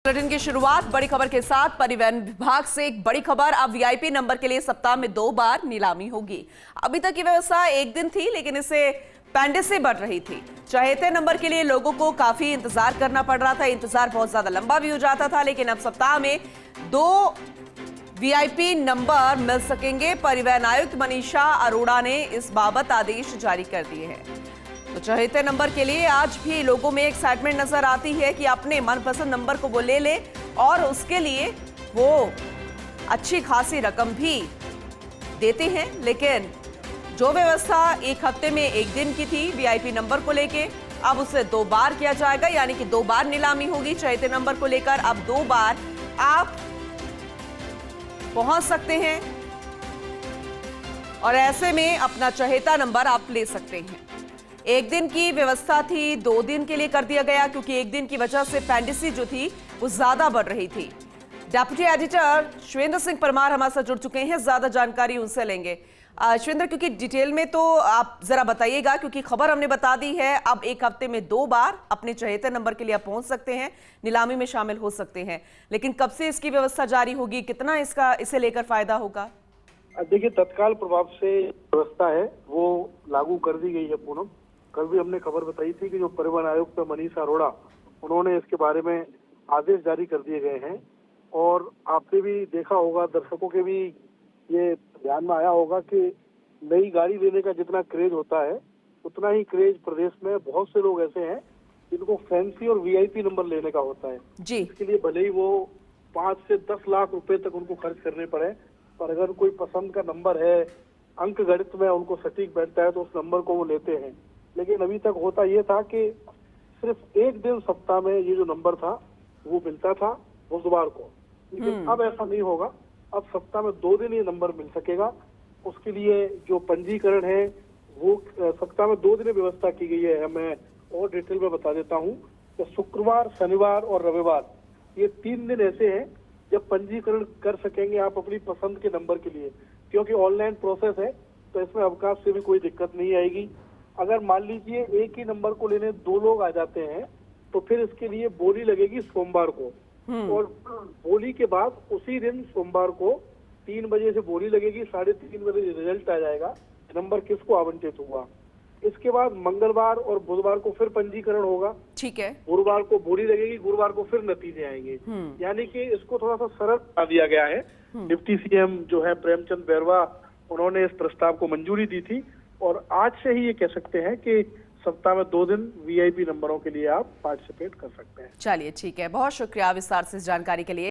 Bulletin की शुरुआत बड़ी खबर के साथ। परिवहन विभाग से एक बड़ी खबर। अब वीआईपी नंबर के लिए सप्ताह में 2 बार नीलामी होगी। अभी तक की व्यवस्था एक दिन थी, लेकिन इसे पेंडिस बढ़ रही थी। चहेते नंबर के लिए लोगों को काफी इंतजार करना पड़ रहा था। इंतजार बहुत ज्यादा लंबा भी हो जाता था, लेकिन अब सप्ताह में 2 वीआईपी नंबर मिल सकेंगे। परिवहन आयुक्त मनीषा अरोड़ा ने इस बाबत आदेश जारी कर दिए हैं। तो चहेते नंबर के लिए आज भी लोगों में एक्साइटमेंट नजर आती है कि अपने मनपसंद नंबर को वो ले ले, और उसके लिए वो अच्छी खासी रकम भी देते हैं। लेकिन जो व्यवस्था एक हफ्ते में एक दिन की थी वीआईपी नंबर को लेके, अब उसे 2 बार किया जाएगा, यानी कि 2 बार नीलामी होगी चहेते नंबर को लेकर। अब 2 बार आप पहुंच सकते हैं और ऐसे में अपना चहेता नंबर आप ले सकते हैं। एक दिन की व्यवस्था थी, 2 दिन के लिए कर दिया गया, क्योंकि एक दिन की वजह से पेंडिसी जो थी वो ज्यादा बढ़ रही थी। डेप्यूटी एडिटर श्वेंद्र सिंह परमार हमारे साथ जुड़ चुके हैं, ज्यादा जानकारी उनसे लेंगे। श्वेंद्र, क्योंकि डिटेल में तो आप जरा बताइएगा, क्योंकि खबर हमने बता दी है। अब एक हफ्ते में 2 बार अपने चहेते नंबर के लिए आप पहुंच सकते हैं, नीलामी में शामिल हो सकते हैं, लेकिन कब से इसकी व्यवस्था जारी होगी, कितना इसे लेकर फायदा होगा? देखिए, तत्काल प्रभाव से व्यवस्था है वो लागू कर दी गई है पूनम। कल भी हमने खबर बताई थी कि जो परिवहन आयुक्त मनीषा अरोड़ा, उन्होंने इसके बारे में आदेश जारी कर दिए गए हैं। और आपने भी देखा होगा, दर्शकों के भी ये ध्यान में आया होगा कि नई गाड़ी लेने का जितना क्रेज होता है, उतना ही क्रेज प्रदेश में बहुत से लोग ऐसे हैं जिनको फैंसी और वीआईपी नंबर लेने का होता है जी। इसके लिए भले ही वो 5 से 10 लाख रुपए तक उनको खर्च करने पड़े, पर अगर कोई पसंद का नंबर है, अंक गणित में उनको सटीक बैठता है, तो उस नंबर को वो लेते हैं। लेकिन अभी तक होता ये था कि सिर्फ एक दिन सप्ताह में ये जो नंबर था वो मिलता था, बुधवार को। लेकिन अब ऐसा नहीं होगा, अब सप्ताह में 2 दिन ये नंबर मिल सकेगा। उसके लिए जो पंजीकरण है वो सप्ताह में 2 दिन व्यवस्था की गई है। मैं और डिटेल में बता देता हूँ कि शुक्रवार, शनिवार और रविवार, ये 3 दिन ऐसे हैं जब पंजीकरण कर सकेंगे आप अपनी पसंद के नंबर के लिए, क्योंकि ऑनलाइन प्रोसेस है, तो इसमें अवकाश से भी कोई दिक्कत नहीं आएगी। अगर मान लीजिए एक ही नंबर को लेने 2 लोग आ जाते हैं, तो फिर इसके लिए बोली लगेगी सोमवार को, और बोली के बाद उसी दिन सोमवार को 3 बजे से बोली लगेगी, 3:30 बजे रिजल्ट आ जाएगा, नंबर किसको आवंटित हुआ। इसके बाद मंगलवार और बुधवार को फिर पंजीकरण होगा, ठीक है। गुरुवार को बोली लगेगी, गुरुवार को फिर नतीजे आएंगे। यानी कि इसको थोड़ा सा सरल बना दिया गया है। डिप्टी सीएम जो है प्रेमचंद बैरवा, उन्होंने इस प्रस्ताव को मंजूरी दी थी, और आज से ही ये कह सकते हैं कि सप्ताह में 2 दिन वीआईपी नंबरों के लिए आप पार्टिसिपेट कर सकते हैं। चलिए, ठीक है, बहुत शुक्रिया विस्तार से इस जानकारी के लिए।